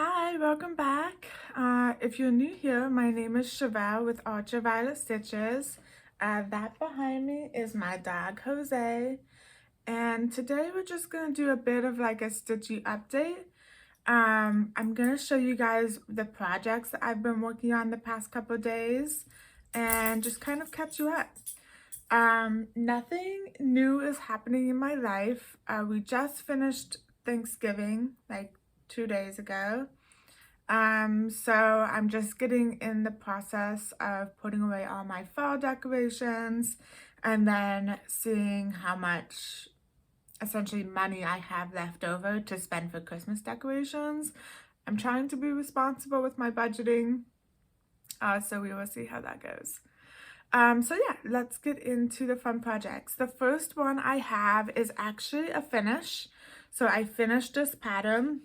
Hi, welcome back. If you're new here, my name is Chevelle with Ultraviolet Stitches. That behind me is my dog, Jose. And today we're just going to do a bit of like a Stitchy update. I'm going to show you guys the projects that I've been working on the past couple of days and just kind of catch you up. Nothing new is happening in my life. We just finished Thanksgiving like 2 days ago. So I'm just getting in the process of putting away all my fall decorations and then seeing how much essentially money I have left over to spend for Christmas decorations. I'm trying to be responsible with my budgeting, so we will see how that goes. So yeah, let's get into the fun projects. The first one I have is actually a finish. So I finished this pattern.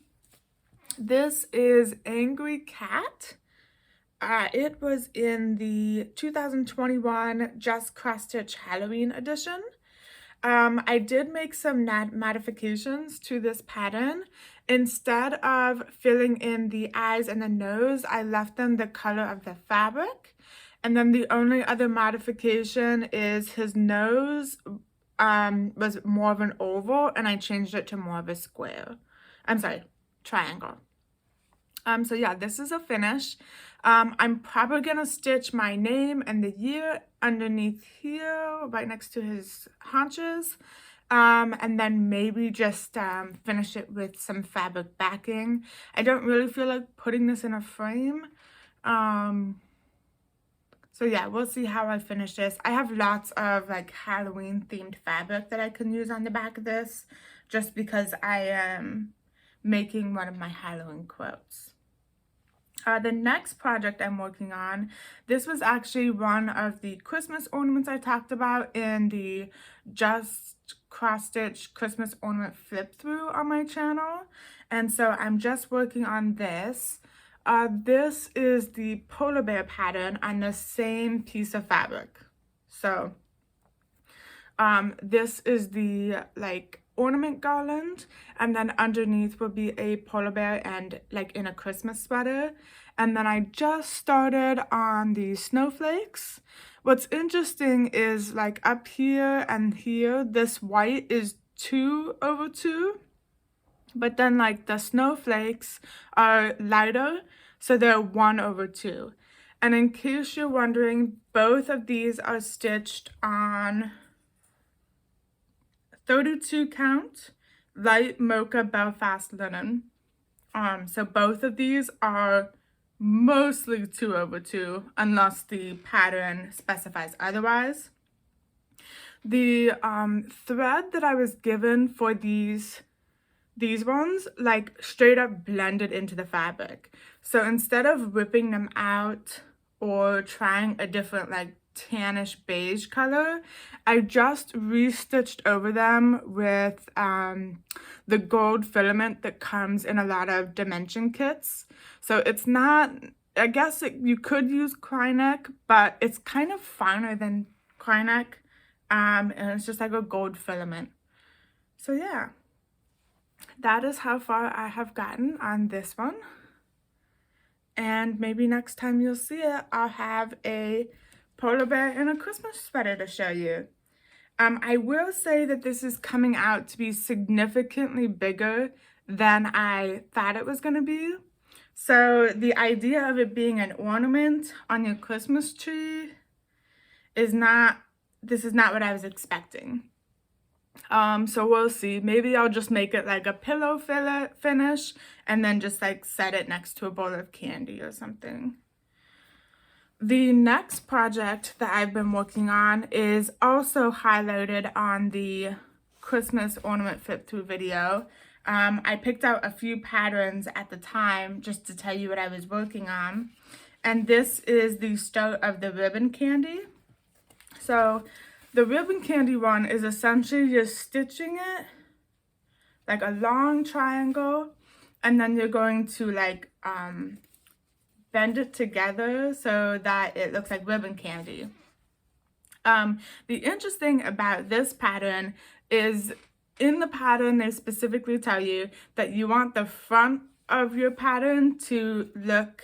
This is Angry Cat. It was in the 2021 Just Cross Stitch Halloween edition. I did make some modifications to this pattern. Instead of filling in the eyes and the nose, I left them the color of the fabric. And then the only other modification is his nose was more of an oval, and I changed it to more of a square. I'm sorry, triangle. So yeah, this is a finish. I'm probably gonna stitch my name and the year underneath here, right next to his haunches. And then maybe just finish it with some fabric backing. I don't really feel like putting this in a frame. So yeah, we'll see how I finish this. I have lots of like Halloween themed fabric that I can use on the back of this, just because I am making one of my Halloween quotes. The next project I'm working on, this was actually one of the Christmas ornaments I talked about in the Just Cross Stitch Christmas ornament flip through on my channel. And so I'm just working on this. This is the polar bear pattern on the same piece of fabric. So this is the like ornament garland, and then underneath will be a polar bear and like in a Christmas sweater. And then I just started on the snowflakes. What's interesting is like up here and here, this white is 2/2, but then like the snowflakes are lighter, so they're 1/2. And in case you're wondering, both of these are stitched on 32 count light mocha Belfast linen. So both of these are mostly 2/2 unless the pattern specifies otherwise. The thread that I was given for these ones like straight up blended into the fabric. So instead of ripping them out or trying a different like tannish beige color, I just restitched over them with the gold filament that comes in a lot of dimension kits. So it's not, I guess you could use Kryneck, but it's kind of finer than Kryneck, and it's just like a gold filament. So yeah, that is how far I have gotten on this one. And maybe next time you'll see it, I'll have a polar bear in a Christmas sweater to show you. I will say that this is coming out to be significantly bigger than I thought it was going to be. So the idea of it being an ornament on your Christmas tree is not, this is not what I was expecting. So we'll see. Maybe I'll just make it like a pillow finish and then just like set it next to a bowl of candy or something. The next project that I've been working on is also highlighted on the Christmas ornament flip through video. I picked out a few patterns at the time just to tell you what I was working on. And this is the start of the ribbon candy. So the ribbon candy one is essentially just stitching it like a long triangle, and then you're going to like bend it together so that it looks like ribbon candy. The interesting about this pattern is in the pattern they specifically tell you that you want the front of your pattern to look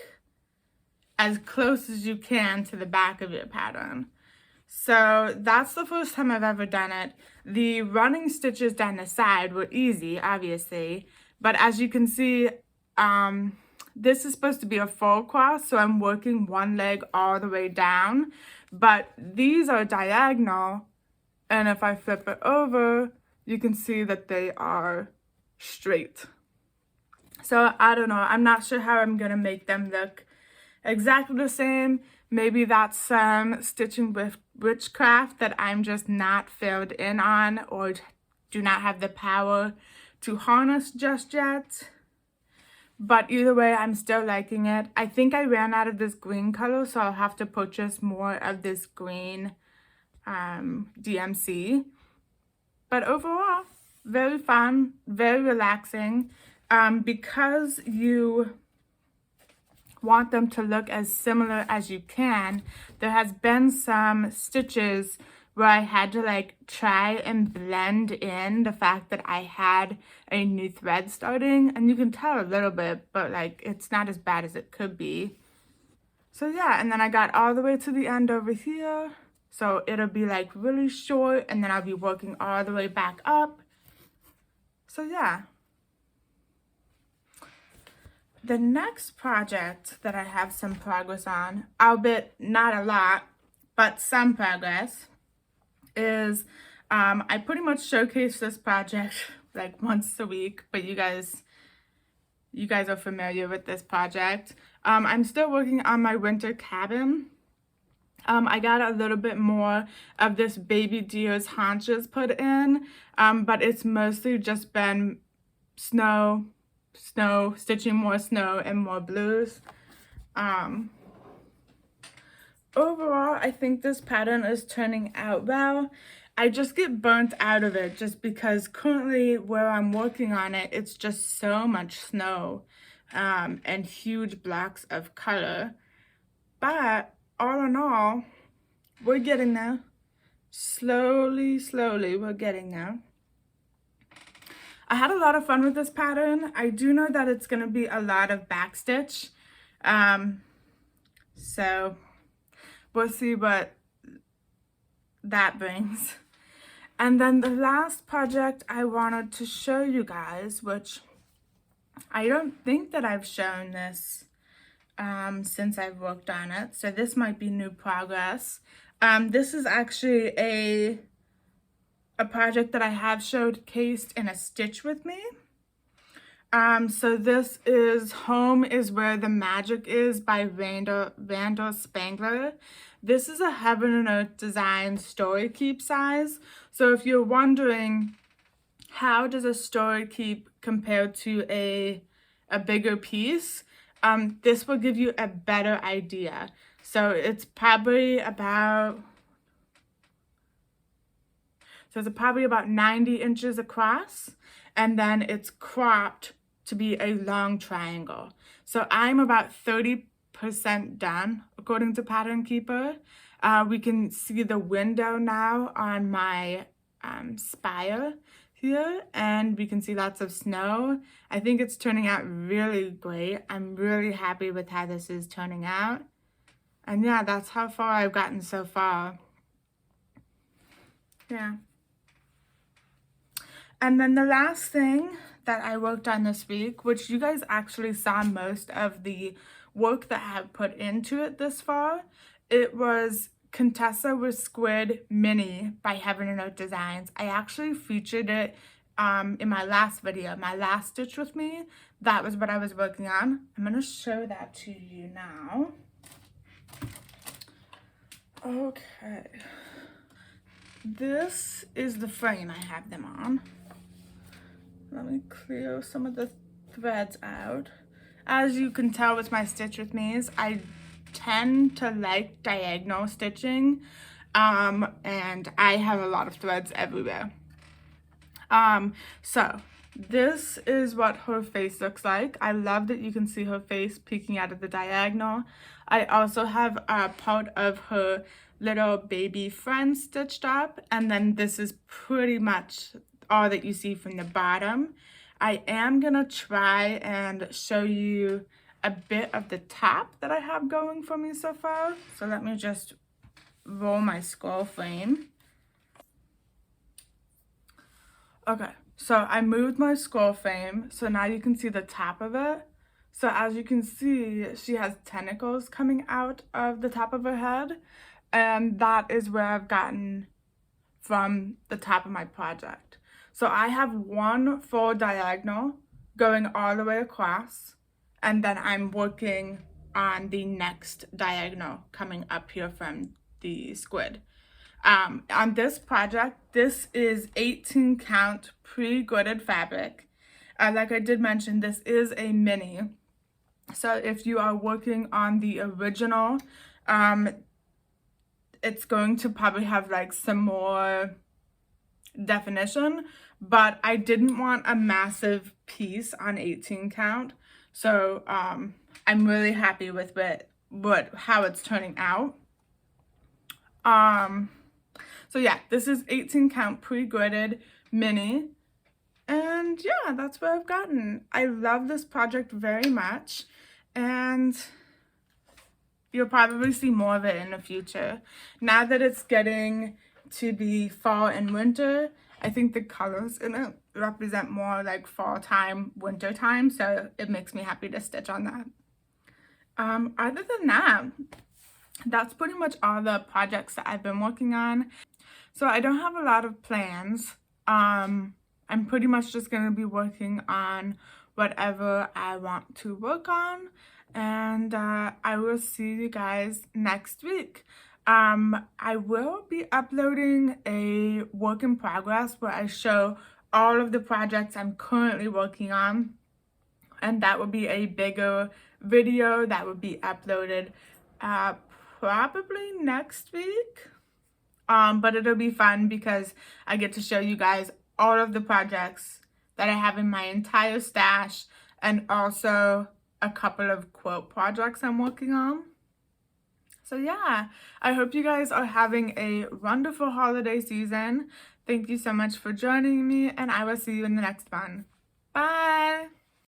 as close as you can to the back of your pattern. So that's the first time I've ever done it. The running stitches down the side were easy, obviously, but as you can see, this is supposed to be a full cross, so I'm working one leg all the way down, but these are diagonal, and if I flip it over, you can see that they are straight. So I don't know, I'm not sure how I'm gonna make them look exactly the same. Maybe that's some stitching with witchcraft that I'm just not filled in on or do not have the power to harness just yet. But either way, I'm still liking it. I think I ran out of this green color, so I'll have to purchase more of this green DMC. But overall, very fun, very relaxing. Because you want them to look as similar as you can, there has been some stitches where I had to like try and blend in the fact that I had a new thread starting, and you can tell a little bit, but like it's not as bad as it could be. So yeah, and then I got all the way to the end over here, so it'll be like really short, and then I'll be working all the way back up. So yeah. The next project that I have some progress on, albeit not a lot, but some progress, is I pretty much showcase this project like once a week, but you guys are familiar with this project. I'm still working on my winter cabin. I got a little bit more of this baby deer's haunches put in, but it's mostly just been snow, stitching more snow and more blues. Overall, I think this pattern is turning out well. I just get burnt out of it just because currently where I'm working on it, it's just so much snow and huge blocks of color. But all in all, we're getting there. Slowly, we're getting there. I had a lot of fun with this pattern. I do know that it's going to be a lot of backstitch. So we'll see what that brings. And then the last project I wanted to show you guys, which I don't think that I've shown this since I've worked on it. So this might be new progress. This is actually a project that I have showcased in a stitch with me. So this is Home is Where the Magic Is by Randall Spangler. This is a Heaven and Earth Design story keep size. So if you're wondering how does a story keep compare to a bigger piece, this will give you a better idea. So it's probably about 90 inches across, and then it's cropped to be a long triangle. So I'm about 30% done according to Pattern Keeper. We can see the window now on my spire here, and we can see lots of snow. I think it's turning out really great. I'm really happy with how this is turning out. And yeah, that's how far I've gotten so far. Yeah. And then the last thing that I worked on this week, which you guys actually saw most of the work that I have put into it this far, it was Contessa with Squid Mini by Heaven and Earth Designs. I actually featured it in my last video, my last stitch with me. That was what I was working on. I'm going to show that to you now. Okay. This is the frame I have them on. Let me clear some of the threads out. As you can tell with my stitch with me's, I tend to like diagonal stitching, and I have a lot of threads everywhere. So this is what her face looks like. I love that you can see her face peeking out of the diagonal. I also have a part of her little baby friend stitched up, and then this is pretty much all that you see from the bottom. I am gonna try and show you a bit of the top that I have going for me so far. So let me just roll my scroll frame. Okay, so I moved my scroll frame, so now you can see the top of it. So as you can see, she has tentacles coming out of the top of her head, and that is where I've gotten from the top of my project. So I have one full diagonal going all the way across, and then I'm working on the next diagonal coming up here from the squid. On this project, this is 18 count pre-gridded fabric. Like I did mention, this is a mini. So if you are working on the original, it's going to probably have like some more definition, but I didn't want a massive piece on 18 count. So I'm really happy with how it's turning out. So yeah, this is 18 count pre-gridded mini. And yeah, that's what I've gotten. I love this project very much. And you'll probably see more of it in the future. Now that it's getting to be fall and winter, I think the colors in it represent more like fall time, winter time. So it makes me happy to stitch on that. Other than that, that's pretty much all the projects that I've been working on. So I don't have a lot of plans. I'm pretty much just going to be working on whatever I want to work on. And I will see you guys next week. I will be uploading a work in progress where I show all of the projects I'm currently working on. And that will be a bigger video that will be uploaded probably next week. But it'll be fun because I get to show you guys all of the projects that I have in my entire stash, and also a couple of quote projects I'm working on. So yeah, I hope you guys are having a wonderful holiday season. Thank you so much for joining me, and I will see you in the next one. Bye!